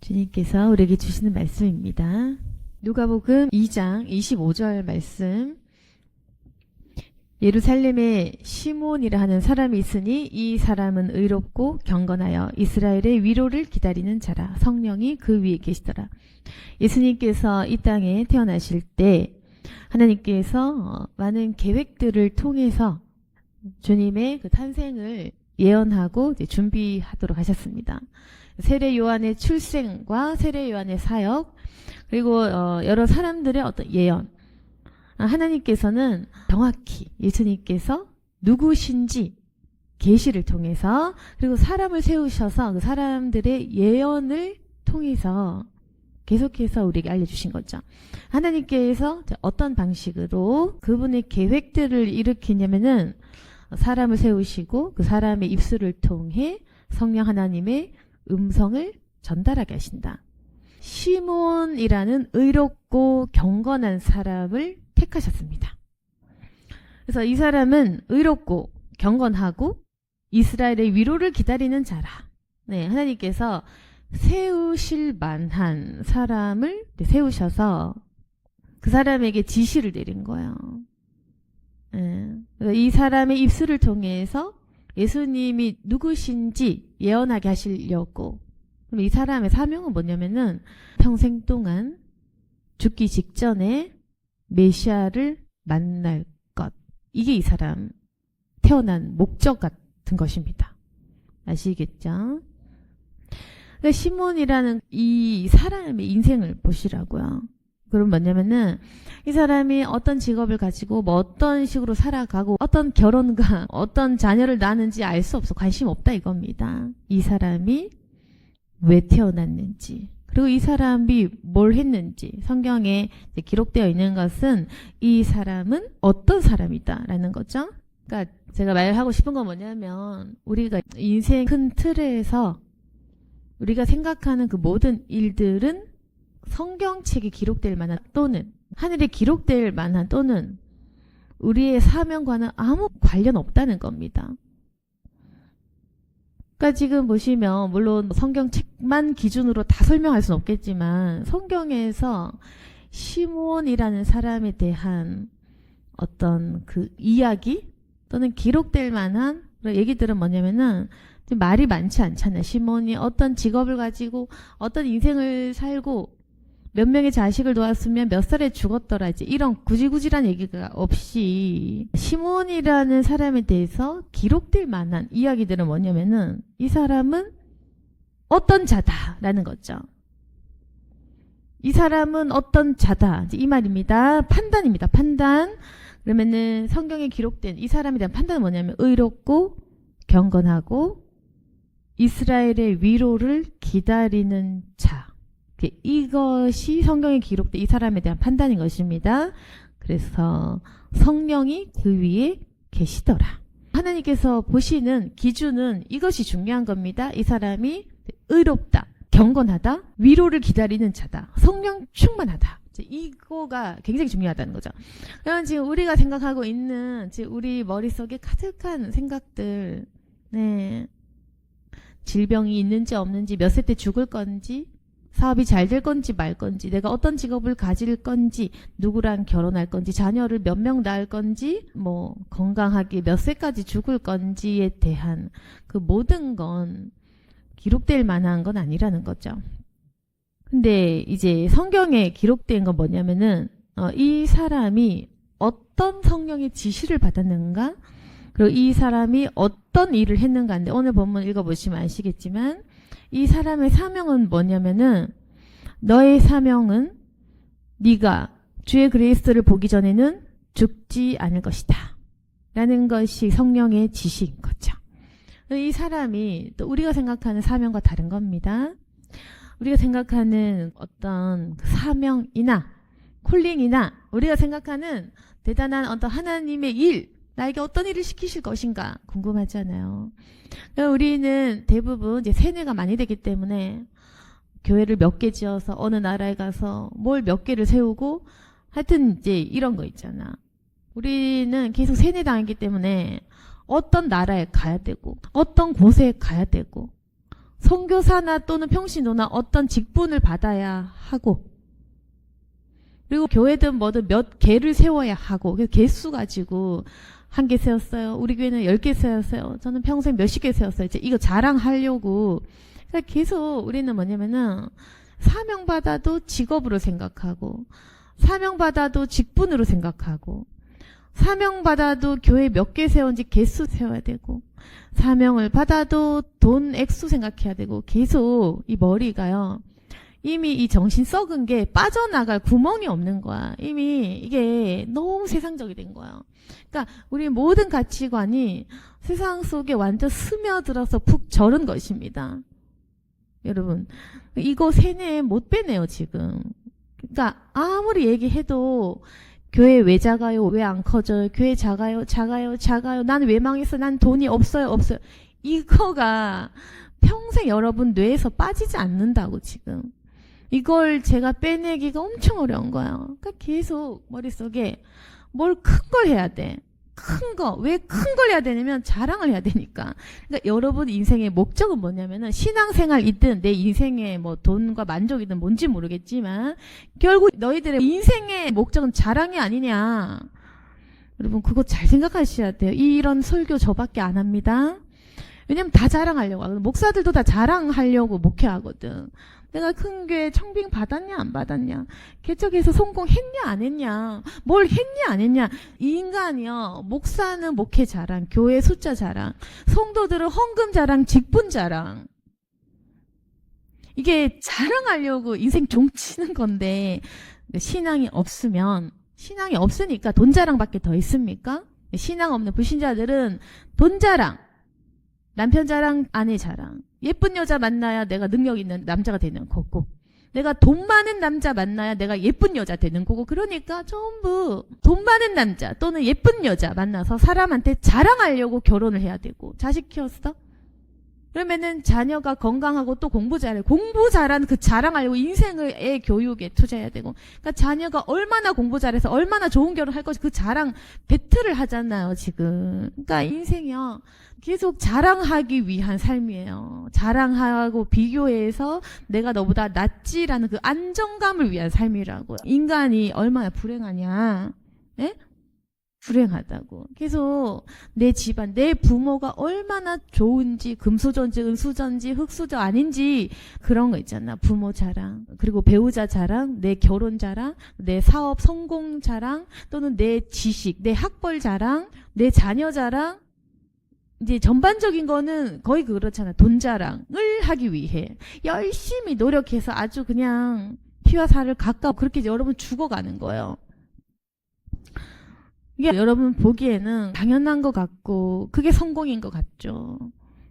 주님께서 우리에게 주시는 말씀입니다. 누가복음 2장 25절 말씀. 예루살렘에 시몬이라 하는 사람이 있으니 이 사람은 의롭고 경건하여 이스라엘의 위로를 기다리는 자라. 성령이 그 위에 계시더라. 예수님께서 이 땅에 태어나실 때 하나님께서 많은 계획들을 통해서 주님의 그 탄생을 예언하고 이제 준비하도록 하셨습니다. 세례 요한의 출생과 세례 요한의 사역, 그리고 여러 사람들의 어떤 예언. 하나님께서는 정확히 예수님께서 누구신지 계시를 통해서, 그리고 사람을 세우셔서 그 사람들의 예언을 통해서 계속해서 우리에게 알려주신 거죠. 하나님께서 어떤 방식으로 그분의 계획들을 일으키냐면은 사람을 세우시고 그 사람의 입술을 통해 성령 하나님의 음성을 전달하게 하신다. 시몬이라는 의롭고 경건한 사람을 택하셨습니다. 그래서 이 사람은 의롭고 경건하고 이스라엘의 위로를 기다리는 자라. 네, 하나님께서 세우실 만한 사람을 세우셔서 그 사람에게 지시를 내린 거예요. 이 사람의 입술을 통해서 예수님이 누구신지 예언하게 하시려고. 그럼 이 사람의 사명은 뭐냐면은 평생 동안 죽기 직전에 메시아를 만날 것. 이게 이 사람 태어난 목적 같은 것입니다. 아시겠죠? 그러니까 시몬이라는 이 사람의 인생을 보시라고요. 그럼 뭐냐면은 이 사람이 어떤 직업을 가지고 뭐 어떤 식으로 살아가고 어떤 결혼과 어떤 자녀를 낳는지 알 수 없어. 관심 없다 이겁니다. 이 사람이 왜 태어났는지, 그리고 이 사람이 뭘 했는지 성경에 기록되어 있는 것은 이 사람은 어떤 사람이다라는 거죠. 그러니까 제가 말하고 싶은 건 뭐냐면 우리가 인생 큰 틀에서 우리가 생각하는 그 모든 일들은 성경책에 기록될 만한 또는 하늘에 기록될 만한 또는 우리의 사명과는 아무 관련 없다는 겁니다. 그러니까 지금 보시면 물론 성경책만 기준으로 다 설명할 수는 없겠지만 성경에서 시몬이라는 사람에 대한 어떤 그 이야기 또는 기록될 만한 얘기들은 뭐냐면은 말이 많지 않잖아요. 시몬이 어떤 직업을 가지고 어떤 인생을 살고 몇 명의 자식을 놓았으면 몇 살에 죽었더라. 이제 이런 구질구질한 얘기가 없이 시몬이라는 사람에 대해서 기록될 만한 이야기들은 뭐냐면은 이 사람은 어떤 자다라는 거죠. 이 사람은 어떤 자다. 이제 이 말입니다. 판단입니다. 판단. 그러면은 성경에 기록된 이 사람에 대한 판단은 뭐냐면 의롭고 경건하고 이스라엘의 위로를 기다리는 자. 이것이 성경에 기록된 이 사람에 대한 판단인 것입니다. 그래서 성령이 그 위에 계시더라. 하나님께서 보시는 기준은 이것이 중요한 겁니다. 이 사람이 의롭다, 경건하다, 위로를 기다리는 자다, 성령 충만하다. 이거가 굉장히 중요하다는 거죠. 그러면 지금 우리가 생각하고 있는 지금 우리 머릿속에 가득한 생각들, 네, 질병이 있는지 없는지, 몇 세 때 죽을 건지, 사업이 잘 될 건지 말 건지, 내가 어떤 직업을 가질 건지, 누구랑 결혼할 건지, 자녀를 몇 명 낳을 건지, 뭐 건강하게 몇 세까지 죽을 건지에 대한 그 모든 건 기록될 만한 건 아니라는 거죠. 근데 이제 성경에 기록된 건 뭐냐면은 이 사람이 어떤 성령의 지시를 받았는가, 그리고 이 사람이 어떤 일을 했는가인데 오늘 본문 읽어보시면 아시겠지만 이 사람의 사명은 뭐냐면은 너의 사명은 네가 주의 그리스도를 보기 전에는 죽지 않을 것이다 라는 것이 성령의 지시인 거죠. 이 사람이 또 우리가 생각하는 사명과 다른 겁니다. 우리가 생각하는 어떤 사명이나 콜링이나 우리가 생각하는 대단한 어떤 하나님의 일, 나에게 어떤 일을 시키실 것인가 궁금하잖아요. 우리는 대부분 이제 세뇌가 많이 되기 때문에 교회를 몇 개 지어서 어느 나라에 가서 뭘 몇 개를 세우고 하여튼 이제 이런 거 있잖아. 우리는 계속 세뇌당했기 때문에 어떤 나라에 가야 되고 어떤 곳에 가야 되고 선교사나 또는 평신도나 어떤 직분을 받아야 하고, 그리고 교회든 뭐든 몇 개를 세워야 하고, 그래서 개수 가지고 한 개 세웠어요. 우리 교회는 10개 세웠어요. 저는 평생 몇십 개 세웠어요. 이제 이거 자랑하려고. 그러니까 계속 우리는 뭐냐면은 사명받아도 직업으로 생각하고, 사명받아도 직분으로 생각하고, 사명받아도 교회 몇 개 세운지 개수 세워야 되고, 사명을 받아도 돈 액수 생각해야 되고, 계속 이 머리가요. 이미 이 정신 썩은 게 빠져나갈 구멍이 없는 거야. 이미 이게 너무 세상적이 된 거야. 그러니까 우리 모든 가치관이 세상 속에 완전 스며들어서 푹 절은 것입니다. 여러분, 이거 세뇌 못 빼내요, 지금. 그러니까 아무리 얘기해도 교회 왜 작아요? 왜 안 커져요? 교회 작아요? 작아요? 작아요? 난 왜 망했어? 난 돈이 없어요? 없어요? 이거가 평생 여러분 뇌에서 빠지지 않는다고, 지금. 이걸 제가 빼내기가 엄청 어려운 거예요. 그러니까 계속 머릿속에 뭘 큰 걸 해야 돼. 큰 거. 왜 큰 걸 해야 되냐면 자랑을 해야 되니까. 그러니까 여러분 인생의 목적은 뭐냐면은 신앙생활이든 내 인생의 뭐 돈과 만족이든 뭔지 모르겠지만 결국 너희들의 인생의 목적은 자랑이 아니냐. 여러분 그거 잘 생각하셔야 돼요. 이런 설교 저밖에 안 합니다. 왜냐면 다 자랑하려고 하거든. 목사들도 다 자랑하려고 목회하거든. 내가 큰 교회 청빙 받았냐 안 받았냐, 개척해서 성공했냐 안 했냐, 뭘 했냐 안 했냐. 이 인간이요, 목사는 목회 자랑, 교회 숫자 자랑, 성도들은 헌금 자랑, 직분 자랑. 이게 자랑하려고 인생 종치는 건데, 신앙이 없으면, 신앙이 없으니까 돈 자랑밖에 더 있습니까? 신앙 없는 불신자들은 돈 자랑, 남편 자랑, 아내 자랑. 예쁜 여자 만나야 내가 능력 있는 남자가 되는 거고, 내가 돈 많은 남자 만나야 내가 예쁜 여자 되는 거고, 그러니까 전부 돈 많은 남자 또는 예쁜 여자 만나서 사람한테 자랑하려고 결혼을 해야 되고, 자식 키웠어? 그러면은 자녀가 건강하고 또 공부 잘해. 공부 잘하는 그 자랑하려고 인생을 애 교육에 투자해야 되고, 그러니까 자녀가 얼마나 공부 잘해서 얼마나 좋은 결혼할 것이 그 자랑 배틀을 하잖아요, 지금. 그러니까 인생이요, 계속 자랑하기 위한 삶이에요. 자랑하고 비교해서 내가 너보다 낫지라는 그 안정감을 위한 삶이라고. 인간이 얼마나 불행하냐. 예? 불행하다고. 계속 내 집안, 내 부모가 얼마나 좋은지, 금수저인지 은수저인지 흙수저 아닌지 그런 거 있잖아. 부모 자랑, 그리고 배우자 자랑, 내 결혼 자랑, 내 사업 성공 자랑, 또는 내 지식, 내 학벌 자랑, 내 자녀 자랑. 이제 전반적인 거는 거의 그렇잖아. 돈 자랑을 하기 위해 열심히 노력해서 아주 그냥 피와 살을 가까워 그렇게 여러분 죽어가는 거예요. 이게 여러분 보기에는 당연한 것 같고 그게 성공인 것 같죠.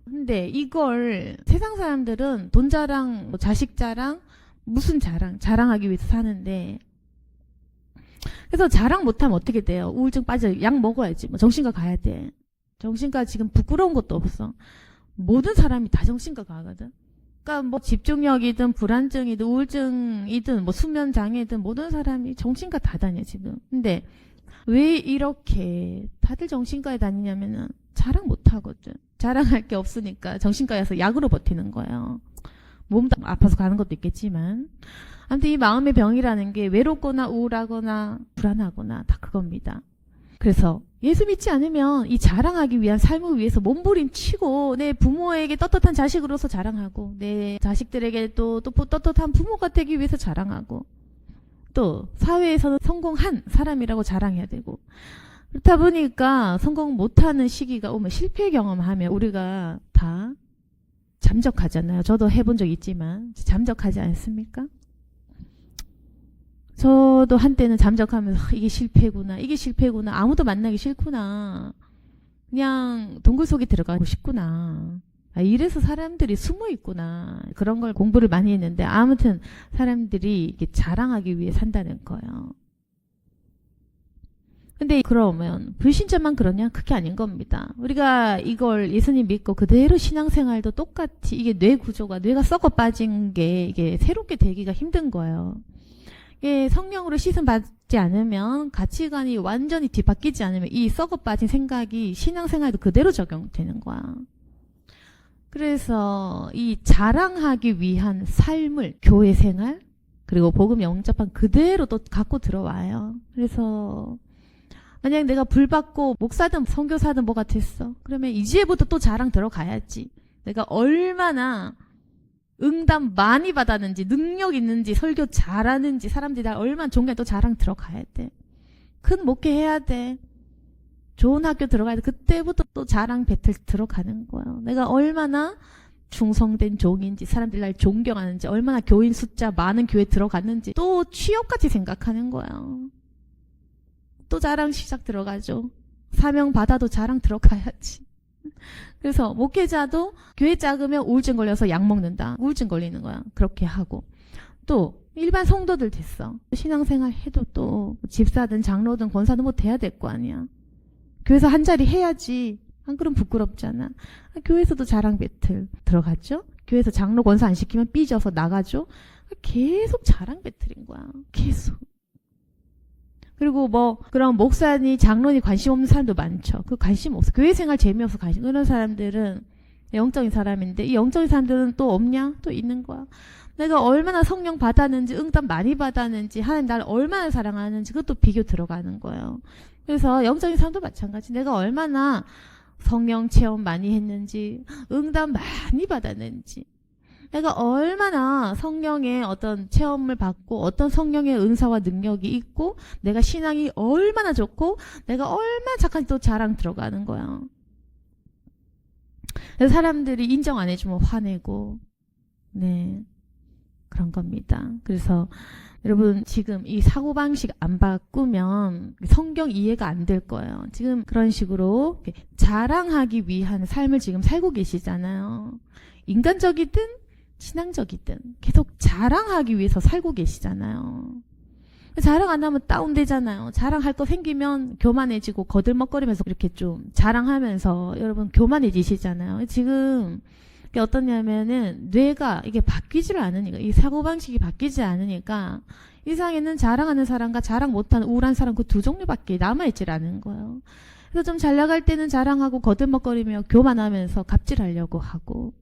근데 이걸 세상 사람들은 돈 자랑, 자식 자랑, 무슨 자랑, 자랑하기 위해서 사는데, 그래서 자랑 못하면 어떻게 돼요? 우울증 빠져. 약 먹어야지. 뭐 정신과 가야 돼. 정신과 지금 부끄러운 것도 없어. 모든 사람이 다 정신과 가거든. 그러니까 뭐 집중력이든 불안증이든 우울증이든 뭐 수면 장애든 모든 사람이 정신과 다 다녀 지금. 근데 왜 이렇게 다들 정신과에 다니냐면은 자랑 못 하거든. 자랑할 게 없으니까 정신과에 가서 약으로 버티는 거예요. 몸도 아파서 가는 것도 있겠지만. 아무튼 이 마음의 병이라는 게 외롭거나 우울하거나 불안하거나 다 그겁니다. 그래서 예수 믿지 않으면 이 자랑하기 위한 삶을 위해서 몸부림치고, 내 부모에게 떳떳한 자식으로서 자랑하고, 내 자식들에게 또 떳떳한 부모가 되기 위해서 자랑하고, 또 사회에서는 성공한 사람이라고 자랑해야 되고, 그렇다 보니까 성공 못하는 시기가 오면, 실패 경험하면 우리가 다 잠적하잖아요. 저도 해본 적 있지만 잠적하지 않습니까? 저도 한때는 잠적하면서 이게 실패구나, 이게 실패구나, 아무도 만나기 싫구나, 그냥 동굴 속에 들어가고 싶구나, 이래서 사람들이 숨어 있구나, 그런 걸 공부를 많이 했는데, 아무튼 사람들이 이렇게 자랑하기 위해 산다는 거예요. 근데 그러면 불신자만 그러냐? 그게 아닌 겁니다. 우리가 이걸 예수님 믿고 그대로 신앙생활도 똑같이, 이게 뇌 구조가, 뇌가 썩어 빠진 게 이게 새롭게 되기가 힘든 거예요. 이게 성령으로 씻음 받지 않으면, 가치관이 완전히 뒤바뀌지 않으면 이 썩어 빠진 생각이 신앙생활도 그대로 적용되는 거야. 그래서 이 자랑하기 위한 삶을 교회 생활 그리고 복음 영접한 그대로 또 갖고 들어와요. 그래서 만약 내가 불받고 목사든 선교사든 뭐가 됐어. 그러면 이제부터 또 자랑 들어가야지. 내가 얼마나 응답 많이 받았는지 능력 있는지 설교 잘하는지 사람들이 나 얼마나 존경해 또 자랑 들어가야 돼. 큰 목회 해야 돼. 좋은 학교 들어가야 돼. 그때부터 또 자랑 배틀 들어가는 거예요. 내가 얼마나 충성된 종인지 사람들이 날 존경하는지 얼마나 교인 숫자 많은 교회 들어갔는지 또 취업같이 생각하는 거예요. 또 자랑 시작 들어가죠. 사명 받아도 자랑 들어가야지. 그래서 목회자도 교회 작으면 우울증 걸려서 약 먹는다. 우울증 걸리는 거야. 그렇게 하고 또 일반 성도들 됐어. 신앙생활 해도 또 집사든 장로든 권사든 뭐 돼야 될 거 아니야. 교회에서 한 자리 해야지. 안 그러면 부끄럽잖아. 교회에서도 자랑 배틀 들어갔죠. 교회에서 장로 권사 안 시키면 삐져서 나가죠. 계속 자랑 배틀인 거야. 계속. 그리고 뭐 그런 목사니 장로니 관심 없는 사람도 많죠. 그 관심 없어. 교회 생활 재미없어 관심. 그런 사람들은 영적인 사람인데 이 영적인 사람들은 또 없냐? 또 있는 거야. 내가 얼마나 성령 받았는지 응답 많이 받았는지 하나님 나를 얼마나 사랑하는지 그것도 비교 들어가는 거예요. 그래서 영적인 사람도 마찬가지. 내가 얼마나 성령 체험 많이 했는지 응답 많이 받았는지 내가 얼마나 성령의 어떤 체험을 받고 어떤 성령의 은사와 능력이 있고 내가 신앙이 얼마나 좋고 내가 얼마나 착한지 또 자랑 들어가는 거야. 그래서 사람들이 인정 안 해주면 화내고 네 그런 겁니다. 그래서 여러분 지금 이 사고방식 안 바꾸면 성경 이해가 안 될 거예요. 지금 그런 식으로 자랑하기 위한 삶을 지금 살고 계시잖아요. 인간적이든 신앙적이든 계속 자랑하기 위해서 살고 계시잖아요. 자랑 안 하면 다운되잖아요. 자랑할 거 생기면 교만해지고 거들먹거리면서 이렇게 좀 자랑하면서 여러분 교만해지시잖아요. 지금 이게 어떠냐면은 뇌가 이게 바뀌지를 않으니까 이 사고방식이 바뀌지 않으니까 이 세상에는 자랑하는 사람과 자랑 못하는 우울한 사람 그 두 종류밖에 남아있질 않은 거예요. 그래서 좀 잘 나갈 때는 자랑하고 거들먹거리며 교만하면서 갑질하려고 하고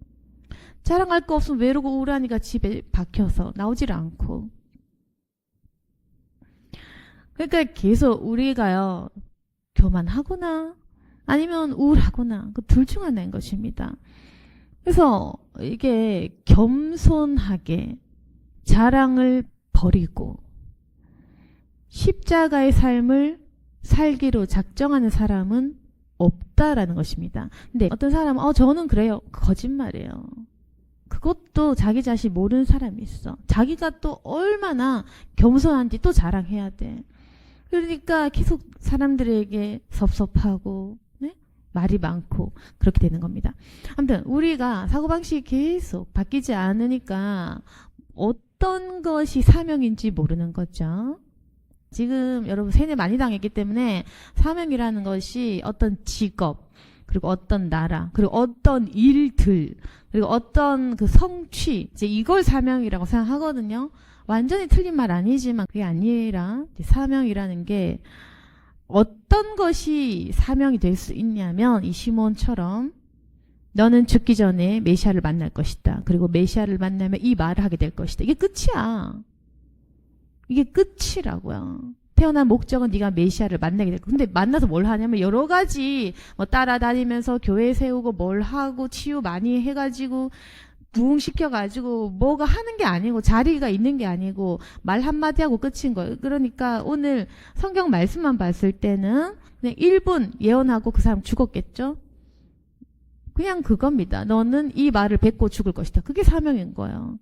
자랑할 거 없으면 외로고 우울하니까 집에 박혀서 나오질 않고 그러니까 계속 우리가요 교만하거나 아니면 우울하거나 그 둘 중 하나인 것입니다. 그래서 이게 겸손하게 자랑을 버리고 십자가의 삶을 살기로 작정하는 사람은 없다라는 것입니다. 근데 어떤 사람은 저는 그래요. 거짓말이에요. 그것도 자기 자신 모르는 사람이 있어. 자기가 또 얼마나 겸손한지 또 자랑해야 돼. 그러니까 계속 사람들에게 섭섭하고 네? 말이 많고 그렇게 되는 겁니다. 아무튼 우리가 사고방식이 계속 바뀌지 않으니까 어떤 것이 사명인지 모르는 거죠. 지금 여러분 세뇌 많이 당했기 때문에 사명이라는 것이 어떤 직업 그리고 어떤 나라 그리고 어떤 일들 그리고 어떤 그 성취 이제 이걸 사명이라고 생각하거든요. 완전히 틀린 말 아니지만 그게 아니라 사명이라는 게 어떤 것이 사명이 될 수 있냐면 이 시몬처럼 너는 죽기 전에 메시아를 만날 것이다. 그리고 메시아를 만나면 이 말을 하게 될 것이다. 이게 끝이야. 이게 끝이라고요. 태어난 목적은 네가 메시아를 만나게 될 거야. 근데 만나서 뭘 하냐면 여러 가지 뭐 따라다니면서 교회 세우고 뭘 하고 치유 많이 해가지고 부흥시켜가지고 뭐가 하는 게 아니고 자리가 있는 게 아니고 말 한마디 하고 끝인 거예요. 그러니까 오늘 성경 말씀만 봤을 때는 그냥 1분 예언하고 그 사람 죽었겠죠? 그냥 그겁니다. 너는 이 말을 뱉고 죽을 것이다. 그게 사명인 거예요.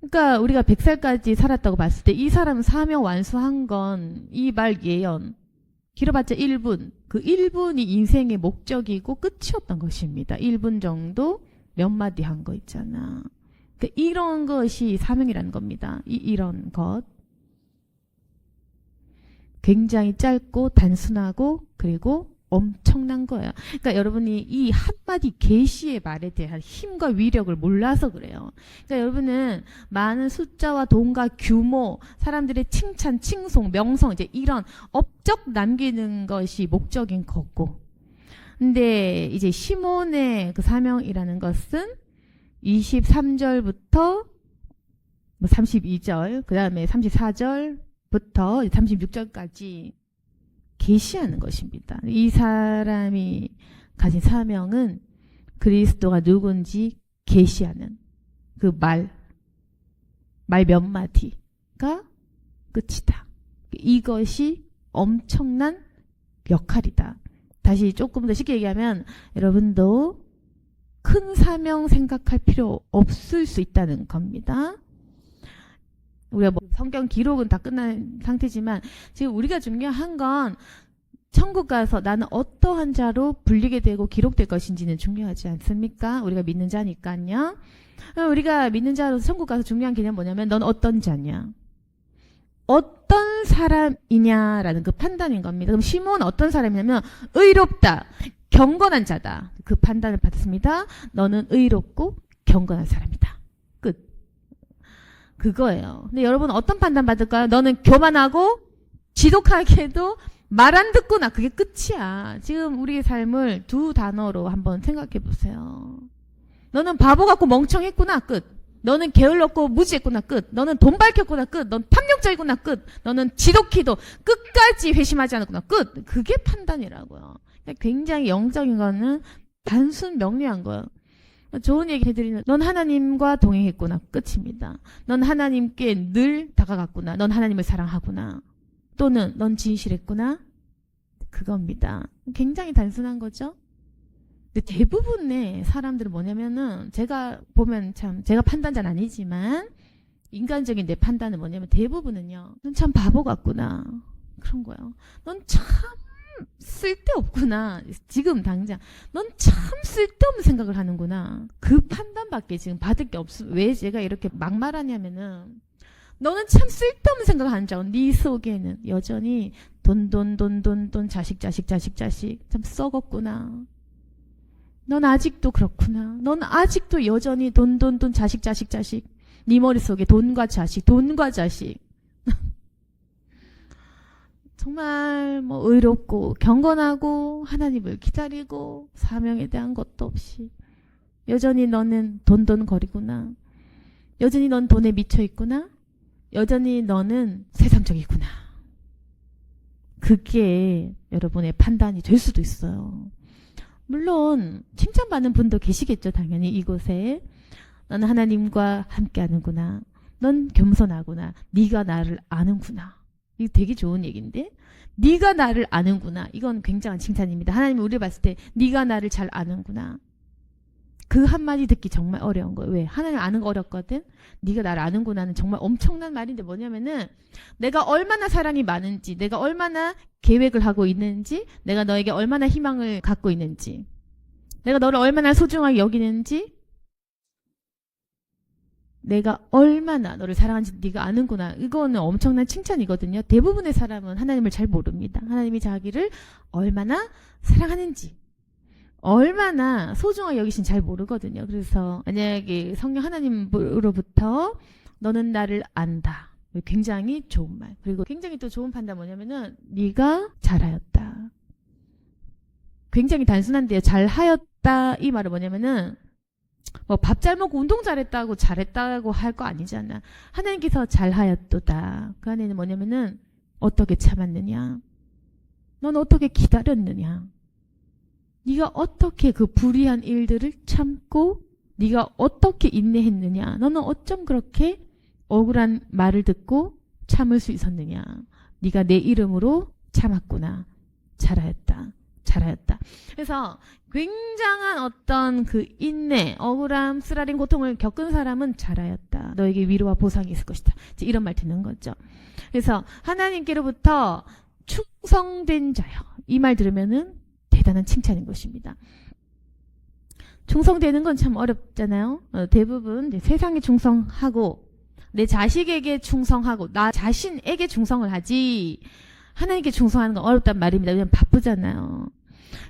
그러니까 우리가 100살까지 살았다고 봤을 때 이 사람 사명 완수한 건 이 말 예언 길어봤자 1분 그 1분이 인생의 목적이고 끝이었던 것입니다. 1분 정도 몇 마디 한 거 있잖아. 그러니까 이런 것이 사명이라는 겁니다. 이런 것 굉장히 짧고 단순하고 그리고 엄청난 거예요. 그러니까 여러분이 이 한마디 계시의 말에 대한 힘과 위력을 몰라서 그래요. 그러니까 여러분은 많은 숫자와 돈과 규모, 사람들의 칭찬, 칭송, 명성 이제 이런 업적 남기는 것이 목적인 거고 근데 이제 시몬의 그 사명이라는 것은 23절부터 32절, 그 다음에 34절부터 36절까지 계시하는 것입니다. 이 사람이 가진 사명은 그리스도가 누군지 계시하는 그 말 몇 마디가 끝이다. 이것이 엄청난 역할이다. 다시 조금 더 쉽게 얘기하면 여러분도 큰 사명 생각할 필요 없을 수 있다는 겁니다. 우리가 뭐 성경 기록은 다 끝난 상태지만 지금 우리가 중요한 건 천국 가서 나는 어떠한 자로 불리게 되고 기록될 것인지는 중요하지 않습니까? 우리가 믿는 자니까요. 우리가 믿는 자로서 천국 가서 중요한 개념은 뭐냐면 넌 어떤 자냐? 어떤 사람이냐라는 그 판단인 겁니다. 그럼 시몬은 어떤 사람이냐면 의롭다, 경건한 자다. 그 판단을 받습니다. 너는 의롭고 경건한 사람이다. 끝. 그거예요. 근데 여러분 어떤 판단 받을까요? 너는 교만하고 지독하게도 말 안 듣구나. 그게 끝이야. 지금 우리의 삶을 두 단어로 한번 생각해 보세요. 너는 바보 같고 멍청했구나. 끝. 너는 게을렀고 무지했구나. 끝. 너는 돈 밝혔구나. 끝. 넌 탐욕적이구나. 끝. 너는 지독히도 끝까지 회심하지 않았구나. 끝. 그게 판단이라고요. 굉장히 영적인 거는 단순 명료한 거예요. 좋은 얘기 해드리는 넌 하나님과 동행했구나. 끝입니다. 넌 하나님께 늘 다가갔구나. 넌 하나님을 사랑하구나. 또는 넌 진실했구나. 그겁니다. 굉장히 단순한 거죠. 근데 대부분의 사람들은 뭐냐면은 제가 보면 참 제가 판단자는 아니지만 인간적인 내 판단은 뭐냐면 대부분은요. 넌 참 바보 같구나. 그런 거예요. 넌 참 쓸데없구나. 지금 당장 넌 참 쓸데없는 생각을 하는구나. 그 판단밖에 지금 받을 게 없어. 왜 제가 이렇게 막말하냐면은 너는 참 쓸데없는 생각을 하는 줄 알고 네 속에는 여전히 돈 자식 참 썩었구나. 넌 아직도 그렇구나. 넌 아직도 여전히 돈 자식 네 머릿속에 돈과 자식 정말 뭐 의롭고 경건하고 하나님을 기다리고 사명에 대한 것도 없이 여전히 너는 돈거리구나. 여전히 넌 돈에 미쳐 있구나. 여전히 너는 세상적이구나. 그게 여러분의 판단이 될 수도 있어요. 물론 칭찬받는 분도 계시겠죠. 당연히 이곳에. 너는 하나님과 함께하는구나. 넌 겸손하구나. 네가 나를 아는구나. 이거 되게 좋은 얘기인데 네가 나를 아는구나. 이건 굉장한 칭찬입니다. 하나님이 우리를 봤을 때 네가 나를 잘 아는구나. 그 한마디 듣기 정말 어려운 거예요. 왜? 하나님 아는 거 어렵거든. 네가 나를 아는구나는 정말 엄청난 말인데 뭐냐면은 내가 얼마나 사랑이 많은지, 내가 얼마나 계획을 하고 있는지, 내가 너에게 얼마나 희망을 갖고 있는지, 내가 너를 얼마나 소중하게 여기는지, 내가 얼마나 너를 사랑하는지 네가 아는구나. 이거는 엄청난 칭찬이거든요. 대부분의 사람은 하나님을 잘 모릅니다. 하나님이 자기를 얼마나 사랑하는지, 얼마나 소중하게 여기신 잘 모르거든요. 그래서 만약에 성령 하나님으로부터 너는 나를 안다. 굉장히 좋은 말. 그리고 굉장히 또 좋은 판단 뭐냐면은 네가 잘하였다. 굉장히 단순한데요. 잘하였다 이 말은 뭐냐면은 뭐 밥 잘 먹고 운동 잘했다고 할 거 아니잖아. 하나님께서 잘하였도다. 그 안에는 뭐냐면은 어떻게 참았느냐. 넌 어떻게 기다렸느냐. 네가 어떻게 그 불의한 일들을 참고 네가 어떻게 인내했느냐. 너는 어쩜 그렇게 억울한 말을 듣고 참을 수 있었느냐. 네가 내 이름으로 참았구나. 잘하였다. 그래서 굉장한 어떤 그 인내, 억울함, 쓰라린 고통을 겪은 사람은 잘하였다. 너에게 위로와 보상이 있을 것이다. 이런 말 듣는 거죠. 그래서 하나님께로부터 충성된 자여. 이 말 들으면은 대단한 칭찬인 것입니다. 충성되는 건 참 어렵잖아요. 대부분 세상에 충성하고 내 자식에게 충성하고 나 자신에게 충성을 하지 하나님께 충성하는 건 어렵단 말입니다. 왜냐면 바쁘잖아요.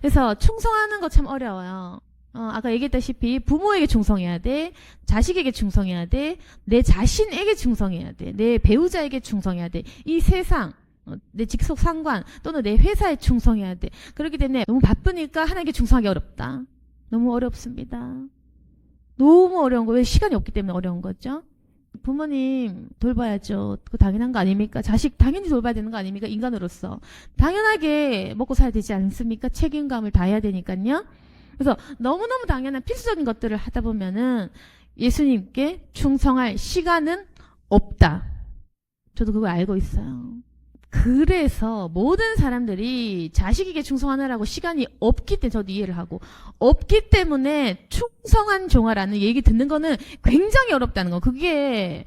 그래서 충성하는 거 참 어려워요. 아까 얘기했다시피 부모에게 충성해야 돼. 자식에게 충성해야 돼. 내 자신에게 충성해야 돼. 내 배우자에게 충성해야 돼. 이 세상 내 직속 상관 또는 내 회사에 충성해야 돼. 그렇기 때문에 너무 바쁘니까 하나님께 충성하기 어렵다. 너무 어렵습니다. 너무 어려운 거. 왜? 시간이 없기 때문에 어려운 거죠. 부모님 돌봐야죠. 그거 당연한 거 아닙니까? 자식 당연히 돌봐야 되는 거 아닙니까? 인간으로서. 당연하게 먹고 살아야 되지 않습니까? 책임감을 다해야 되니까요. 그래서 너무너무 당연한 필수적인 것들을 하다 보면은 예수님께 충성할 시간은 없다. 저도 그걸 알고 있어요. 그래서 모든 사람들이 자식에게 충성하느라고 시간이 없기 때문에 저도 이해를 하고 없기 때문에 충성한 종아라는 얘기 듣는 거는 굉장히 어렵다는 거. 그게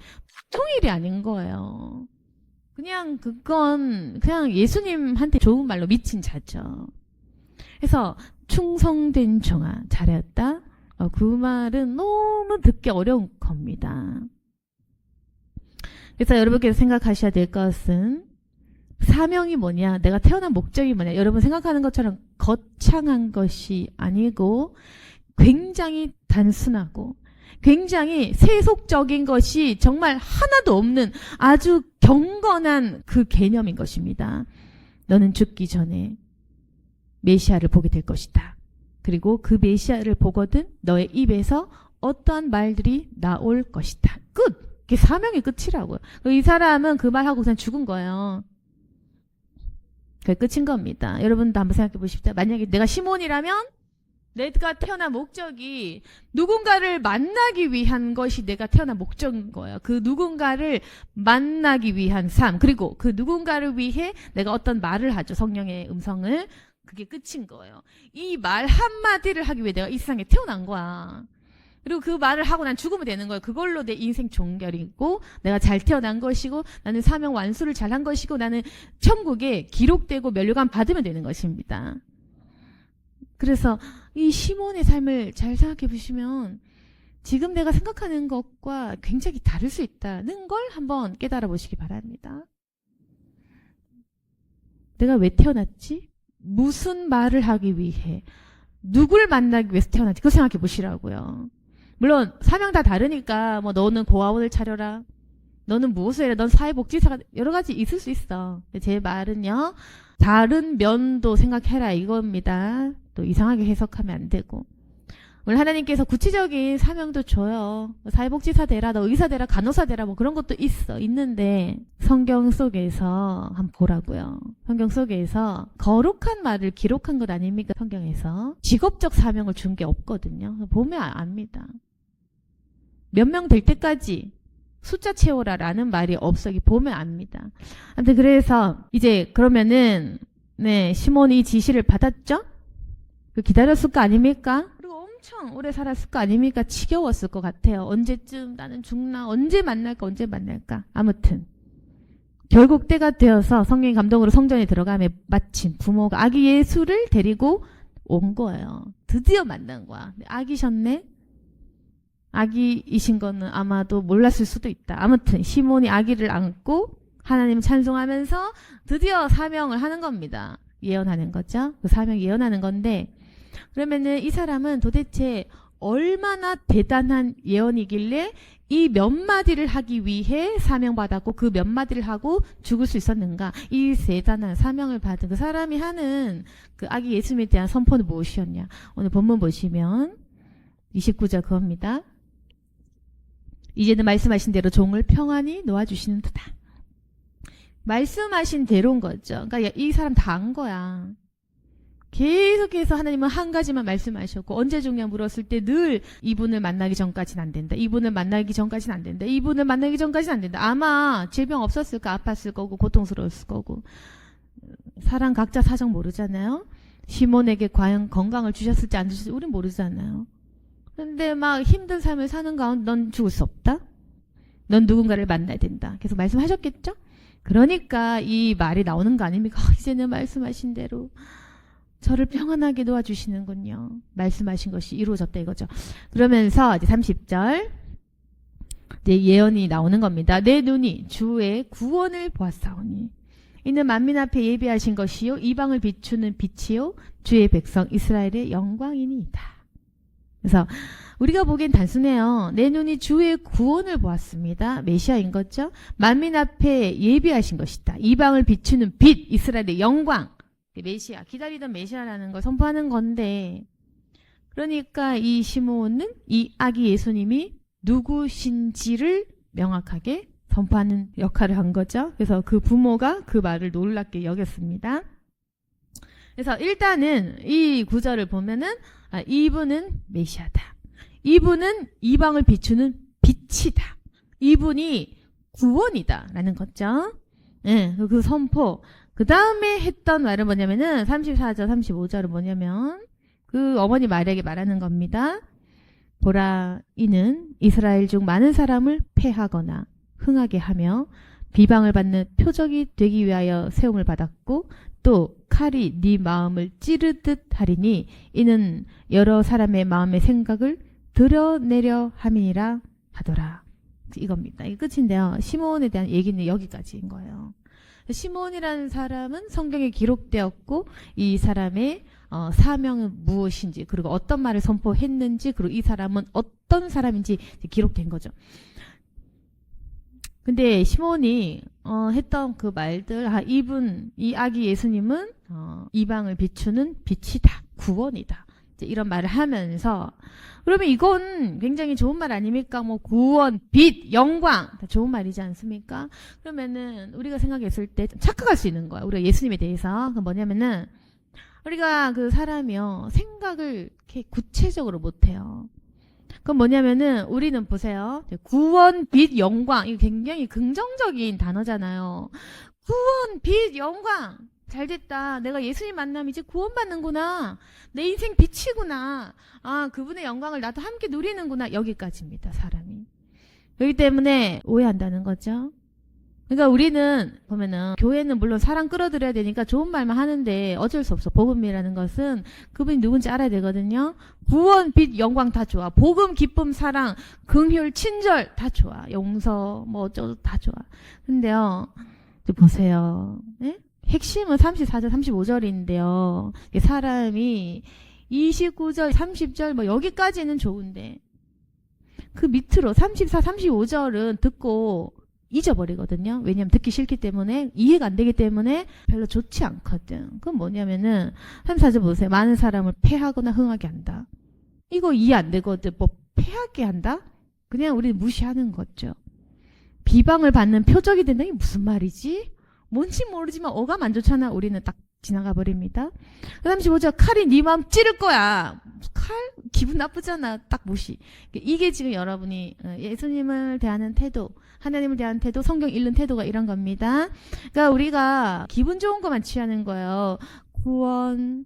보통 일이 아닌 거예요. 그냥 그건 그냥 예수님한테 좋은 말로 미친 자죠. 그래서 충성된 종아 잘했다. 그 말은 너무 듣기 어려운 겁니다. 그래서 여러분께서 생각하셔야 될 것은 사명이 뭐냐, 내가 태어난 목적이 뭐냐. 여러분 생각하는 것처럼 거창한 것이 아니고 굉장히 단순하고 굉장히 세속적인 것이 정말 하나도 없는 아주 경건한 그 개념인 것입니다. 너는 죽기 전에 메시아를 보게 될 것이다. 그리고 그 메시아를 보거든 너의 입에서 어떠한 말들이 나올 것이다. 끝! 그게 사명의 끝이라고요. 이 사람은 그 말하고 그냥 죽은 거예요. 그게 끝인 겁니다. 여러분도 한번 생각해 보십시오. 만약에 내가 시몬이라면 내가 태어난 목적이 누군가를 만나기 위한 것이 내가 태어난 목적인 거예요. 그 누군가를 만나기 위한 삶, 그리고 그 누군가를 위해 내가 어떤 말을 하죠. 성령의 음성을. 그게 끝인 거예요. 이 말 한마디를 하기 위해 내가 이 세상에 태어난 거야. 그리고 그 말을 하고 난 죽으면 되는 거예요. 그걸로 내 인생 종결이고 내가 잘 태어난 것이고 나는 사명 완수를 잘한 것이고 나는 천국에 기록되고 면류관 받으면 되는 것입니다. 그래서 이 시몬의 삶을 잘 생각해 보시면 지금 내가 생각하는 것과 굉장히 다를 수 있다는 걸 한번 깨달아 보시기 바랍니다. 내가 왜 태어났지? 무슨 말을 하기 위해 누굴 만나기 위해서 태어났지? 그거 생각해 보시라고요. 물론 사명 다 다르니까 뭐 너는 고아원을 차려라, 너는 무엇을 해라, 넌 사회복지사가 여러 가지 있을 수 있어. 제 말은요, 다른 면도 생각해라 이겁니다. 또 이상하게 해석하면 안 되고. 오늘 하나님께서 구체적인 사명도 줘요. 사회복지사 되라, 너 의사 되라, 간호사 되라, 뭐 그런 것도 있는데 성경 속에서 한번 보라고요. 성경 속에서 거룩한 말을 기록한 것 아닙니까? 성경에서 직업적 사명을 준 게 없거든요. 보면 압니다. 몇 명 될 때까지 숫자 채워라라는 말이 없어. 보면 압니다. 아무튼 그래서 이제 그러면은 시몬이 지시를 받았죠? 기다렸을 거 아닙니까? 엄청 오래 살았을 거 아닙니까? 지겨웠을 것 같아요. 언제쯤 나는 죽나? 언제 만날까? 아무튼 결국 때가 되어서 성령의 감동으로 성전에 들어가며 마침 부모가 아기 예수를 데리고 온 거예요. 드디어 만난 거야. 아기셨네? 아기이신 거는 아마도 몰랐을 수도 있다. 아무튼 시몬이 아기를 안고 하나님을 찬송하면서 드디어 사명을 하는 겁니다. 예언하는 거죠. 그 사명 예언하는 건데, 그러면은 이 사람은 도대체 얼마나 대단한 예언이길래 이 몇 마디를 하기 위해 사명받았고 그 몇 마디를 하고 죽을 수 있었는가? 이 대단한 사명을 받은 그 사람이 하는 그 아기 예수님에 대한 선포는 무엇이었냐? 오늘 본문 보시면 29절 그겁니다. 이제는 말씀하신 대로 종을 평안히 놓아주시는 듯다. 말씀하신 대로인 거죠. 그러니까 이 사람 다 안 거야. 계속해서 하나님은 한 가지만 말씀하셨고, 언제 죽냐 물었을 때 늘 이분을 만나기 전까지는 안 된다. 이분을 만나기 전까지는 안 된다. 이분을 만나기 전까지는 안 된다. 아마 질병 없었을까? 아팠을 거고 고통스러웠을 거고. 사람 각자 사정 모르잖아요. 시몬에게 과연 건강을 주셨을지 안 주셨을지 우린 모르잖아요. 근데 막 힘든 삶을 사는 가운데 넌 죽을 수 없다. 넌 누군가를 만나야 된다. 계속 말씀하셨겠죠? 그러니까 이 말이 나오는 거 아닙니까? 이제는 말씀하신 대로 저를 평안하게 놓아주시는군요. 말씀하신 것이 이루어졌다 이거죠. 그러면서 이제 30절 이제 예언이 나오는 겁니다. 내 눈이 주의 구원을 보았사오니 이는 만민 앞에 예비하신 것이요 이방을 비추는 빛이요 주의 백성 이스라엘의 영광이니이다. 그래서 우리가 보기엔 단순해요. 내 눈이 주의 구원을 보았습니다. 메시아인 거죠. 만민 앞에 예비하신 것이다. 이방을 비추는 빛, 이스라엘의 영광. 메시아, 기다리던 메시아라는 걸 선포하는 건데, 그러니까 이 시므온은 이 아기 예수님이 누구신지를 명확하게 선포하는 역할을 한 거죠. 그래서 그 부모가 그 말을 놀랍게 여겼습니다. 그래서 일단은 이 구절을 보면은 이분은 메시아다. 이분은 이방을 비추는 빛이다. 이분이 구원이다 라는 거죠. 네, 그 선포. 그 다음에 했던 말은 뭐냐면은 34절 35절은 뭐냐면 그 어머니 마리아에게 말하는 겁니다. 보라, 이는 이스라엘 중 많은 사람을 패하거나 흥하게 하며 비방을 받는 표적이 되기 위하여 세움을 받았고 또 칼이 네 마음을 찌르듯 하리니 이는 여러 사람의 마음의 생각을 드러내려 함이니라 하더라. 이겁니다. 이게 끝인데요. 시므온에 대한 얘기는 여기까지인 거예요. 시므온이라는 사람은 성경에 기록되었고 이 사람의 사명은 무엇인지 그리고 어떤 말을 선포했는지 그리고 이 사람은 어떤 사람인지 기록된 거죠. 근데 시므온이 했던 그 말들, 이 아기 예수님은 이방을 비추는 빛이다, 구원이다. 이런 말을 하면서 그러면 이건 굉장히 좋은 말 아닙니까? 뭐 구원, 빛, 영광 다 좋은 말이지 않습니까? 그러면은 우리가 생각했을 때 착각할 수 있는 거야. 우리가 예수님에 대해서. 그 뭐냐면은 우리가 그 사람이요 생각을 이렇게 구체적으로 못해요. 그럼 뭐냐면은 우리는 보세요. 구원, 빛, 영광 이거 굉장히 긍정적인 단어잖아요. 구원, 빛, 영광 잘 됐다. 내가 예수님 만나면 이제 구원받는구나. 내 인생 빛이구나. 그분의 영광을 나도 함께 누리는구나. 여기까지입니다. 사람이. 여기 때문에 오해한다는 거죠. 그러니까 우리는 보면은 교회는 물론 사랑 끌어들여야 되니까 좋은 말만 하는데 어쩔 수 없어. 복음이라는 것은 그분이 누군지 알아야 되거든요. 구원, 빛, 영광 다 좋아. 복음, 기쁨, 사랑, 긍휼, 친절 다 좋아. 용서 뭐 어쩌고 다 좋아. 근데요. 보세요. 네? 핵심은 34절, 35절인데요. 사람이 29절, 30절 뭐 여기까지는 좋은데 그 밑으로 34, 35절은 듣고 잊어버리거든요. 왜냐하면 듣기 싫기 때문에 이해가 안 되기 때문에 별로 좋지 않거든. 그건 뭐냐면은 34절 보세요. 많은 사람을 패하거나 흥하게 한다. 이거 이해 안 되거든. 뭐 패하게 한다? 그냥 우리 무시하는 거죠. 비방을 받는 표적이 된다. 이게 무슨 말이지? 뭔지 모르지만 어감 안 좋잖아. 우리는 딱 지나가 버립니다. 그 35절 칼이 네 마음 찌를 거야. 칼? 기분 나쁘잖아. 딱 무시. 이게 지금 여러분이 예수님을 대하는 태도, 하나님을 대하는 태도, 성경 읽는 태도가 이런 겁니다. 그러니까 우리가 기분 좋은 것만 취하는 거예요. 구원,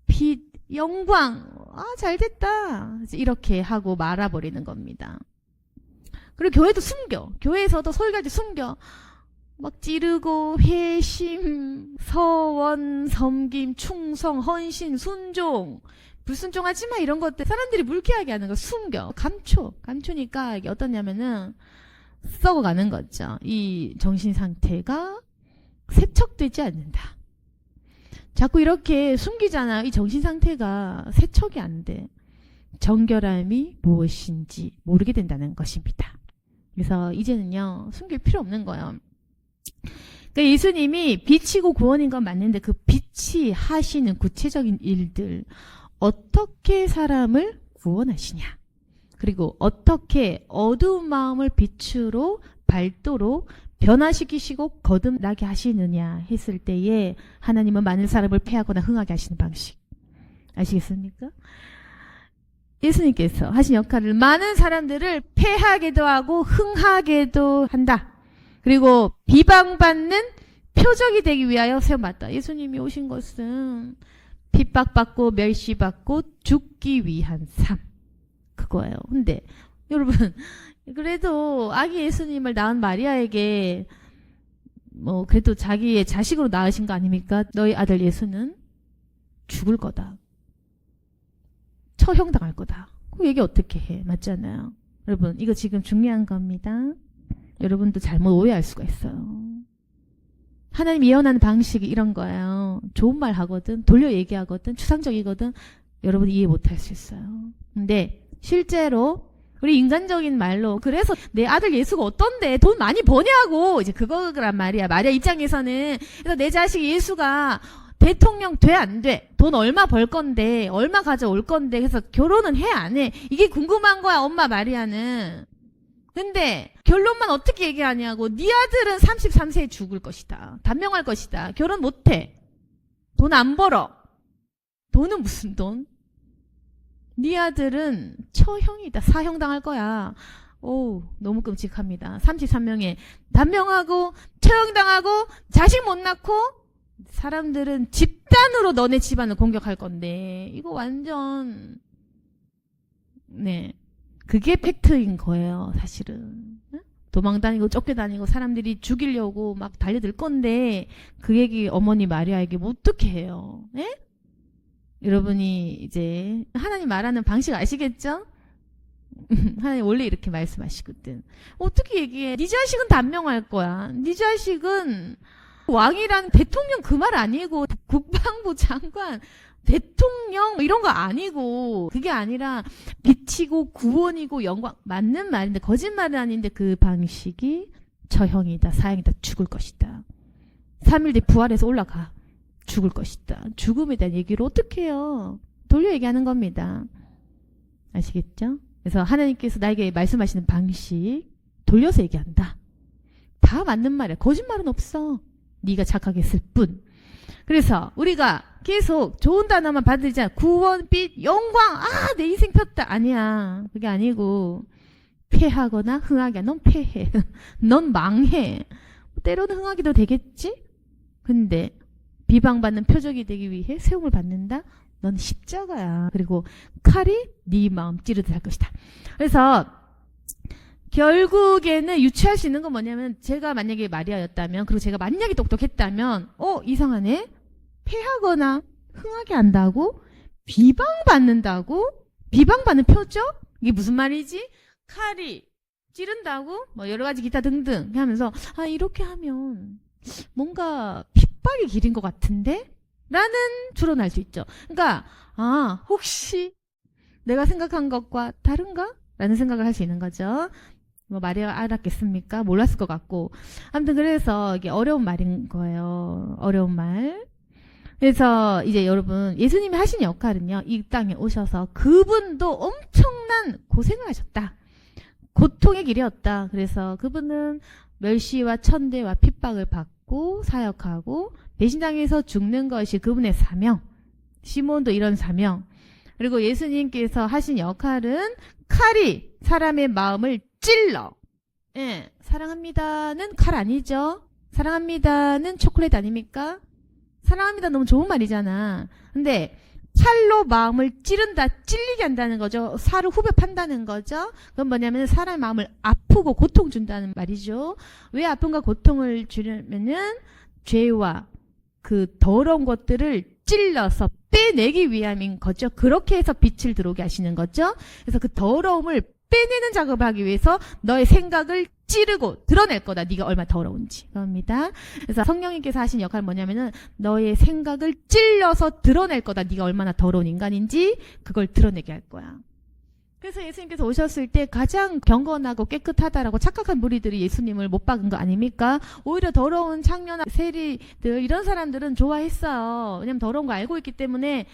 빛, 영광. 잘됐다. 이렇게 하고 말아버리는 겁니다. 그리고 교회도 숨겨. 교회에서도 설교할 때 숨겨. 막 찌르고 회심, 서원, 섬김, 충성, 헌신, 순종, 불순종하지 마 이런 것들 사람들이 물키하게 하는 거 숨겨. 감초니까 이게 어떠냐면은 썩어가는 거죠. 이 정신 상태가 세척되지 않는다. 자꾸 이렇게 숨기잖아. 이 정신 상태가 세척이 안 돼. 정결함이 무엇인지 모르게 된다는 것입니다. 그래서 이제는요 숨길 필요 없는 거예요. 그러니까 예수님이 빛이고 구원인 건 맞는데 그 빛이 하시는 구체적인 일들 어떻게 사람을 구원하시냐 그리고 어떻게 어두운 마음을 빛으로 밝도록 변화시키시고 거듭나게 하시느냐 했을 때에 하나님은 많은 사람을 패하거나 흥하게 하시는 방식 아시겠습니까? 예수님께서 하신 역할을 많은 사람들을 패하게도 하고 흥하게도 한다. 그리고 비방받는 표적이 되기 위하여 세움받다. 예수님이 오신 것은 핍박받고 멸시받고 죽기 위한 삶. 그거예요. 근데 여러분 그래도 아기 예수님을 낳은 마리아에게 뭐 그래도 자기의 자식으로 낳으신 거 아닙니까? 너희 아들 예수는 죽을 거다. 처형당할 거다. 그 얘기 어떻게 해? 맞잖아요. 여러분 이거 지금 중요한 겁니다. 여러분도 잘못 오해할 수가 있어요. 하나님 예언하는 방식이 이런 거예요. 좋은 말 하거든, 돌려 얘기하거든, 추상적이거든, 여러분이 이해 못할 수 있어요. 근데 실제로 우리 인간적인 말로 그래서 내 아들 예수가 어떤데 돈 많이 버냐고 이제 그거란 말이야. 마리아 입장에서는. 그래서 내 자식 예수가 대통령 돼 안 돼? 돈 얼마 벌 건데 얼마 가져올 건데 그래서 결혼은 해 안 해? 이게 궁금한 거야 엄마 마리아는. 근데 결론만 어떻게 얘기하냐고. 네 아들은 33세에 죽을 것이다. 단명할 것이다. 결혼 못 해. 돈 안 벌어. 돈은 무슨 돈? 네 아들은 처형이다. 사형당할 거야. 오, 너무 끔찍합니다. 33명에 단명하고 처형당하고 자식 못 낳고 사람들은 집단으로 너네 집안을 공격할 건데 이거 완전 네 그게 팩트인 거예요. 사실은 도망다니고 쫓겨다니고 사람들이 죽이려고 막 달려들 건데 그 얘기 어머니 마리아에게 뭐 어떻게 해요? 예? 여러분이 이제 하나님 말하는 방식 아시겠죠? 하나님 원래 이렇게 말씀하시거든. 어떻게 얘기해? 네 자식은 단명할 거야. 네 자식은 왕이란 대통령 그 말 아니고 국방부 장관 대통령 이런 거 아니고 그게 아니라 빛이고 구원이고 영광 맞는 말인데 거짓말은 아닌데 그 방식이 처형이다 사형이다 죽을 것이다 3일 뒤 부활해서 올라가 죽을 것이다 죽음에 대한 얘기를 어떻게 해요 돌려 얘기하는 겁니다 아시겠죠? 그래서 하나님께서 나에게 말씀하시는 방식 돌려서 얘기한다 다 맞는 말이야 거짓말은 없어 네가 착하게 했을 뿐 그래서 우리가 계속 좋은 단어만 받으자 구원, 빛, 영광 내 인생 폈다 아니야 그게 아니고 패하거나 흥하게 넌 패해 넌 망해 때로는 흥하기도 되겠지 근데 비방받는 표적이 되기 위해 세움을 받는다 넌 십자가야 그리고 칼이 네 마음 찌르듯 할 것이다 그래서 결국에는 유추할 수 있는 건 뭐냐면 제가 만약에 마리아였다면 그리고 제가 만약에 똑똑했다면 이상하네 패하거나 흥하게 한다고? 비방받는다고? 비방받는 표적? 이게 무슨 말이지? 칼이 찌른다고? 뭐 여러 가지 기타 등등 하면서 이렇게 하면 뭔가 핍박의 길인 것 같은데? 라는 추론할 수 있죠. 그러니까 혹시 내가 생각한 것과 다른가? 라는 생각을 할 수 있는 거죠. 뭐 마리아가 알았겠습니까? 몰랐을 것 같고 아무튼 그래서 이게 어려운 말인 거예요. 어려운 말. 그래서 이제 여러분 예수님이 하신 역할은요. 이 땅에 오셔서 그분도 엄청난 고생을 하셨다. 고통의 길이었다. 그래서 그분은 멸시와 천대와 핍박을 받고 사역하고 배신당해서 죽는 것이 그분의 사명. 시몬도 이런 사명. 그리고 예수님께서 하신 역할은 칼이 사람의 마음을 찔러. 예, 사랑합니다는 칼 아니죠. 사랑합니다는 초콜릿 아닙니까? 사랑합니다 너무 좋은 말이잖아. 근데 칼로 마음을 찌른다, 찔리게 한다는 거죠. 살을 후벼 판다는 거죠. 그건 뭐냐면 사람의 마음을 아프고 고통 준다는 말이죠. 왜 아픔과 고통을 주려면은 죄와 그 더러운 것들을 찔러서 빼내기 위함인 거죠. 그렇게 해서 빛을 들어오게 하시는 거죠. 그래서 그 더러움을 빼내는 작업을 하기 위해서 너의 생각을 찌르고 드러낼 거다. 네가 얼마나 더러운지. 그겁니다. 그래서 성령님께서 하신 역할은 뭐냐면은 너의 생각을 찔러서 드러낼 거다. 네가 얼마나 더러운 인간인지 그걸 드러내게 할 거야. 그래서 예수님께서 오셨을 때 가장 경건하고 깨끗하다라고 착각한 무리들이 예수님을 못 박은 거 아닙니까? 오히려 더러운 창녀나 세리들 이런 사람들은 좋아했어요. 왜냐면 더러운 거 알고 있기 때문에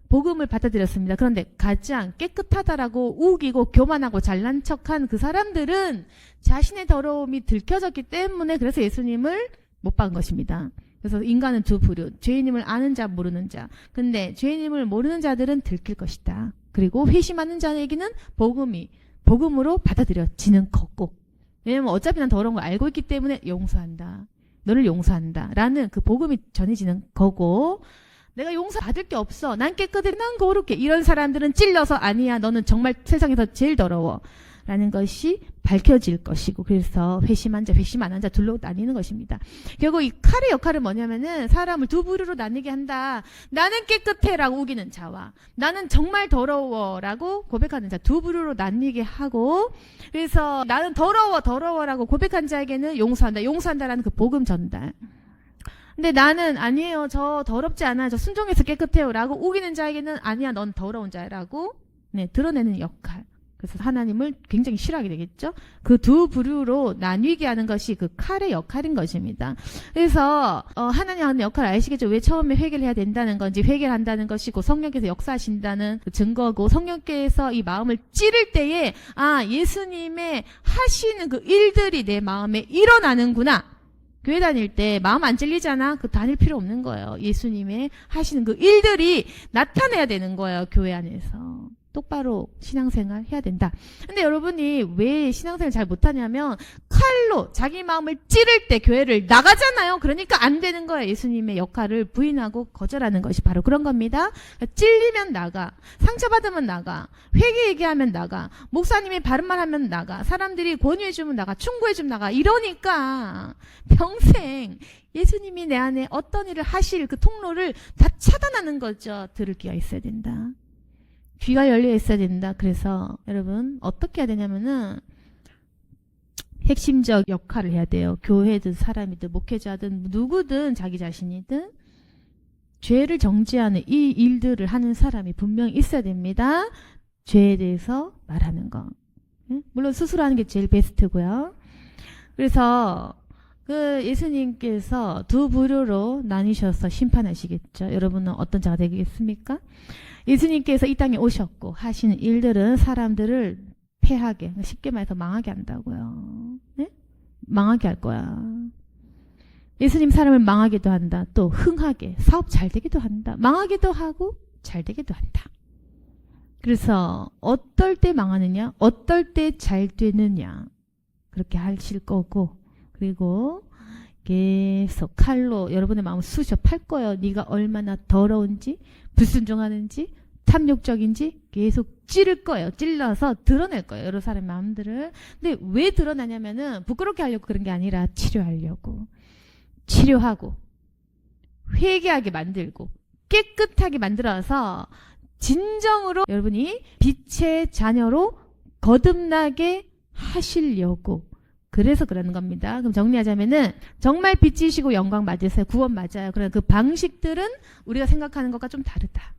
복음을 받아들였습니다. 그런데 가장 깨끗하다라고 우기고 교만하고 잘난 척한 그 사람들은 자신의 더러움이 들켜졌기 때문에 그래서 예수님을 못 박은 것입니다. 그래서 인간은 두 부류, 죄인임을 아는 자, 모르는 자. 근데 죄인임을 모르는 자들은 들킬 것이다. 그리고 회심하는 자에게는 복음으로 받아들여지는 거고. 왜냐면 어차피 난 더러운 걸 알고 있기 때문에 용서한다. 너를 용서한다. 라는 그 복음이 전해지는 거고. 내가 용서받을 게 없어. 난 깨끗해. 난 거룩해. 이런 사람들은 찔러서 아니야. 너는 정말 세상에서 제일 더러워. 라는 것이 밝혀질 것이고 그래서 회심한 자, 회심 안 한 자 둘로 나뉘는 것입니다. 결국 이 칼의 역할은 뭐냐면은 사람을 두 부류로 나뉘게 한다. 나는 깨끗해 라고 우기는 자와 나는 정말 더러워 라고 고백하는 자 두 부류로 나뉘게 하고 그래서 나는 더러워 라고 고백한 자에게는 용서한다라는 그 복음 전달. 근데 나는 아니에요. 저 더럽지 않아요. 저 순종해서 깨끗해요 라고 우기는 자에게는 아니야. 넌 더러운 자라고 드러내는 역할. 그래서 하나님을 굉장히 싫어하게 되겠죠. 그 두 부류로 나뉘게 하는 것이 그 칼의 역할인 것입니다. 그래서 하나님 하는 역할을 아시겠죠. 왜 처음에 회개를 해야 된다는 건지, 회개를 한다는 것이 고 성령께서 역사하신다는 그 증거고, 성령께서 이 마음을 찌를 때에 예수님의 하시는 그 일들이 내 마음에 일어나는구나. 교회 다닐 때 마음 안 찔리잖아. 그 다닐 필요 없는 거예요. 예수님의 하시는 그 일들이 나타내야 되는 거예요. 교회 안에서. 똑바로 신앙생활 해야 된다. 근데 여러분이 왜 신앙생활 잘 못하냐면 칼로 자기 마음을 찌를 때 교회를 나가잖아요. 그러니까 안 되는 거예요. 예수님의 역할을 부인하고 거절하는 것이 바로 그런 겁니다. 찔리면 나가, 상처받으면 나가, 회개 얘기하면 나가, 목사님이 바른 말 하면 나가, 사람들이 권유해주면 나가, 충고해주면 나가, 이러니까 평생 예수님이 내 안에 어떤 일을 하실 그 통로를 다 차단하는 거죠. 들을 귀가 있어야 된다. 귀가 열려 있어야 된다. 그래서 여러분 어떻게 해야 되냐면은 핵심적 역할을 해야 돼요. 교회든 사람이든 목회자든 누구든 자기 자신이든 죄를 정죄하는 이 일들을 하는 사람이 분명히 있어야 됩니다. 죄에 대해서 말하는 거. 물론 스스로 하는 게 제일 베스트고요. 그래서 그 예수님께서 두 부류로 나뉘셔서 심판하시겠죠. 여러분은 어떤 자가 되겠습니까? 예수님께서 이 땅에 오셨고 하시는 일들은 사람들을 패하게, 쉽게 말해서 망하게 한다고요. 네? 망하게 할 거야. 예수님 사람을 망하게도 한다. 또 흥하게, 사업 잘 되기도 한다. 망하기도 하고 잘 되기도 한다. 그래서 어떨 때 망하느냐, 어떨 때 잘 되느냐, 그렇게 하실 거고, 그리고 계속 칼로 여러분의 마음을 쑤셔 팔 거예요. 네가 얼마나 더러운지, 불순종하는지, 탐욕적인지 계속 찌를 거예요. 찔러서 드러낼 거예요. 여러 사람의 마음들을. 근데 왜 드러나냐면은 부끄럽게 하려고 그런 게 아니라 치료하려고. 치료하고 회개하게 만들고 깨끗하게 만들어서 진정으로 여러분이 빛의 자녀로 거듭나게 하시려고. 그래서 그러는 겁니다. 그럼 정리하자면은 정말 빛이시고 영광 맞으세요. 구원 맞아요. 그러나 그 방식들은 우리가 생각하는 것과 좀 다르다.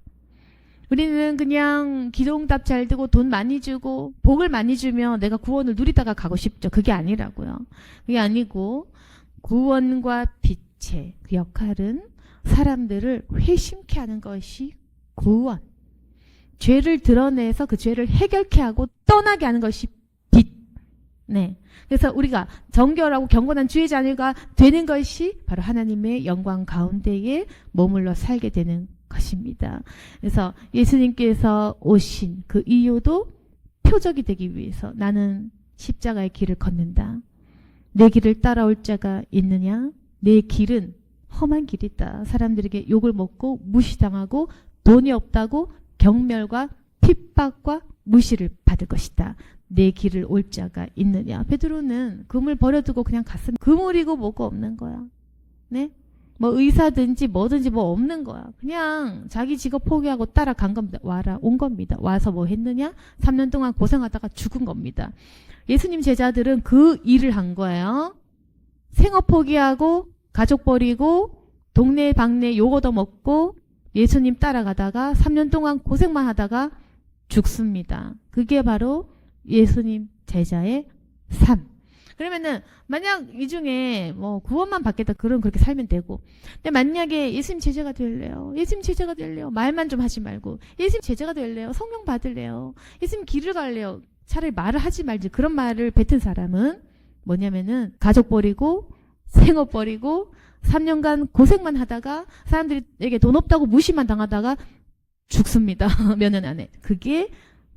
우리는 그냥 기도응답 잘 되고 돈 많이 주고 복을 많이 주면 내가 구원을 누리다가 가고 싶죠. 그게 아니라고요. 그게 아니고 구원과 빛의 그 역할은 사람들을 회심케 하는 것이 구원. 죄를 드러내서 그 죄를 해결케 하고 떠나게 하는 것이 빛. 네. 그래서 우리가 정결하고 경건한 주의 자녀가 되는 것이 바로 하나님의 영광 가운데에 머물러 살게 되는 것입니다. 그래서 예수님께서 오신 그 이유도 표적이 되기 위해서 나는 십자가의 길을 걷는다. 내 길을 따라올 자가 있느냐? 내 길은 험한 길이다. 사람들에게 욕을 먹고 무시당하고 돈이 없다고 경멸과 핍박과 무시를 받을 것이다. 내 길을 올 자가 있느냐. 베드로는 금을 버려두고 그냥 갔으면 그물이고 뭐고 없는 거야. 네? 뭐 의사든지 뭐든지 뭐 없는 거야. 그냥 자기 직업 포기하고 따라간 겁니다. 온 겁니다. 와서 뭐 했느냐? 3년 동안 고생하다가 죽은 겁니다. 예수님 제자들은 그 일을 한 거예요. 생업 포기하고 가족 버리고 동네 방네 욕 얻어먹고 예수님 따라가다가 3년 동안 고생만 하다가 죽습니다. 그게 바로 예수님 제자의 삶. 그러면은 만약 이 중에 뭐 구원만 받겠다 그럼 그렇게 살면 되고, 근데 만약에 예수님 제자가 될래요, 예수님 제자가 될래요, 말만 좀 하지 말고 예수님 제자가 될래요, 성령 받을래요, 예수님 길을 갈래요, 차라리 말을 하지 말지 그런 말을 뱉은 사람은 뭐냐면은 가족 버리고 생업 버리고 3년간 고생만 하다가 사람들에게 돈 없다고 무시만 당하다가 죽습니다. 몇 년 안에. 그게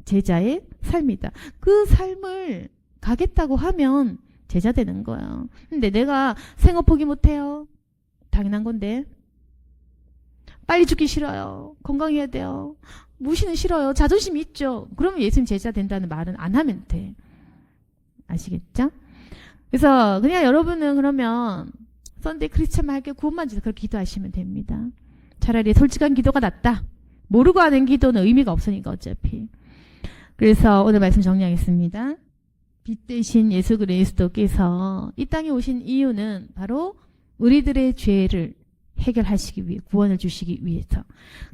제자의 삶이다. 그 삶을 가겠다고 하면 제자 되는 거야. 근데 내가 생업 포기 못해요. 당연한 건데. 빨리 죽기 싫어요. 건강해야 돼요. 무시는 싫어요. 자존심 있죠. 그러면 예수님 제자 된다는 말은 안 하면 돼. 아시겠죠? 그래서 그냥 여러분은 그러면 썬데이 크리스찬만 할게 구원만 주세요. 그렇게 기도하시면 됩니다. 차라리 솔직한 기도가 낫다. 모르고 하는 기도는 의미가 없으니까 어차피. 그래서 오늘 말씀 정리하겠습니다. 빛 대신 예수 그리스도께서 이 땅에 오신 이유는 바로 우리들의 죄를 해결하시기 위해, 구원을 주시기 위해서.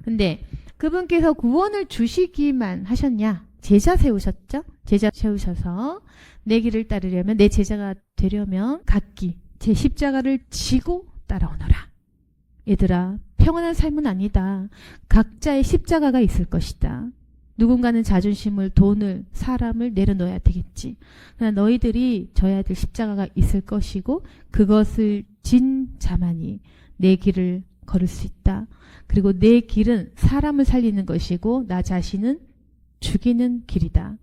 근데 그분께서 구원을 주시기만 하셨냐? 제자 세우셨죠? 제자 세우셔서 내 길을 따르려면, 내 제자가 되려면 각기 제 십자가를 지고 따라오너라. 얘들아, 평안한 삶은 아니다. 각자의 십자가가 있을 것이다. 누군가는 자존심을, 돈을, 사람을 내려놓아야 되겠지. 그러나 너희들이 져야 될 십자가가 있을 것이고 그것을 진 자만이 내 길을 걸을 수 있다. 그리고 내 길은 사람을 살리는 것이고 나 자신은 죽이는 길이다.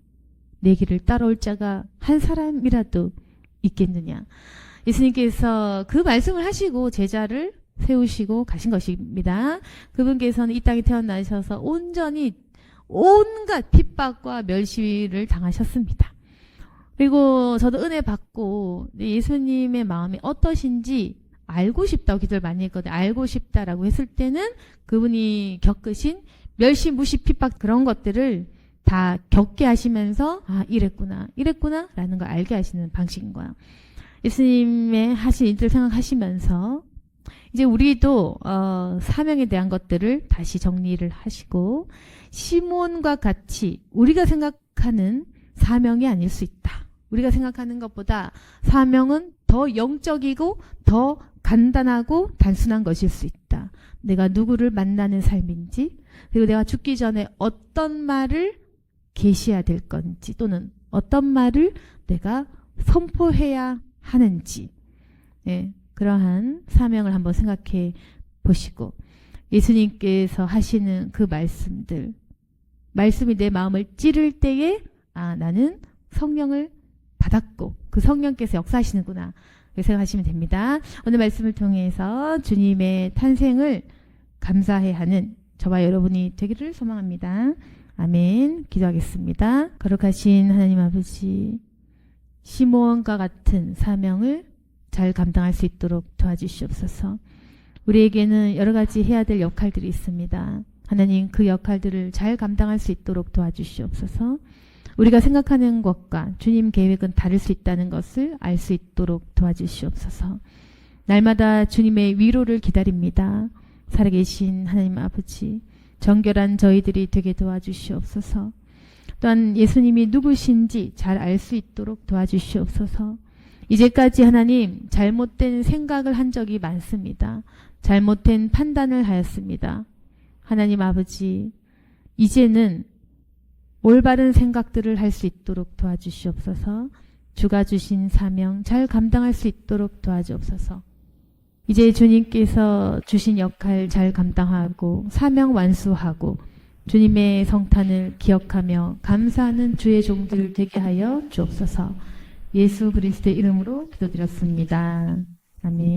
내 길을 따라올 자가 한 사람이라도 있겠느냐. 예수님께서 그 말씀을 하시고 제자를 세우시고 가신 것입니다. 그분께서는 이 땅에 태어나셔서 온전히 온갖 핍박과 멸시를 당하셨습니다. 그리고 저도 은혜 받고 예수님의 마음이 어떠신지 알고 싶다고 기도를 많이 했거든요. 알고 싶다라고 했을 때는 그분이 겪으신 멸시, 무시, 핍박 그런 것들을 다 겪게 하시면서 아, 이랬구나 라는 걸 알게 하시는 방식인 거야. 예수님의 하신 일들 생각하시면서 이제 우리도 사명에 대한 것들을 다시 정리를 하시고 시몬과 같이 우리가 생각하는 사명이 아닐 수 있다. 우리가 생각하는 것보다 사명은 더 영적이고 더 간단하고 단순한 것일 수 있다. 내가 누구를 만나는 삶인지, 그리고 내가 죽기 전에 어떤 말을 계시해야 될 건지, 또는 어떤 말을 내가 선포해야 하는지, 예, 그러한 사명을 한번 생각해 보시고 예수님께서 하시는 그 말씀들, 말씀이 내 마음을 찌를 때에 아, 나는 성령을 받았고 그 성령께서 역사하시는구나 생각하시면 됩니다. 오늘 말씀을 통해서 주님의 탄생을 감사해야 하는 저와 여러분이 되기를 소망합니다. 아멘. 기도하겠습니다. 거룩하신 하나님 아버지, 시몬과 같은 사명을 잘 감당할 수 있도록 도와주시옵소서. 우리에게는 여러 가지 해야 될 역할들이 있습니다. 하나님, 그 역할들을 잘 감당할 수 있도록 도와주시옵소서. 우리가 생각하는 것과 주님 계획은 다를 수 있다는 것을 알 수 있도록 도와주시옵소서. 날마다 주님의 위로를 기다립니다. 살아계신 하나님 아버지, 정결한 저희들이 되게 도와주시옵소서. 또한 예수님이 누구신지 잘 알 수 있도록 도와주시옵소서. 이제까지 하나님 잘못된 생각을 한 적이 많습니다. 잘못된 판단을 하였습니다. 하나님 아버지, 이제는 올바른 생각들을 할 수 있도록 도와주시옵소서. 주가 주신 사명 잘 감당할 수 있도록 도와주옵소서. 이제 주님께서 주신 역할 잘 감당하고 사명 완수하고 주님의 성탄을 기억하며 감사하는 주의 종들 되게 하여 주옵소서. 예수 그리스도의 이름으로 기도드렸습니다. 아멘.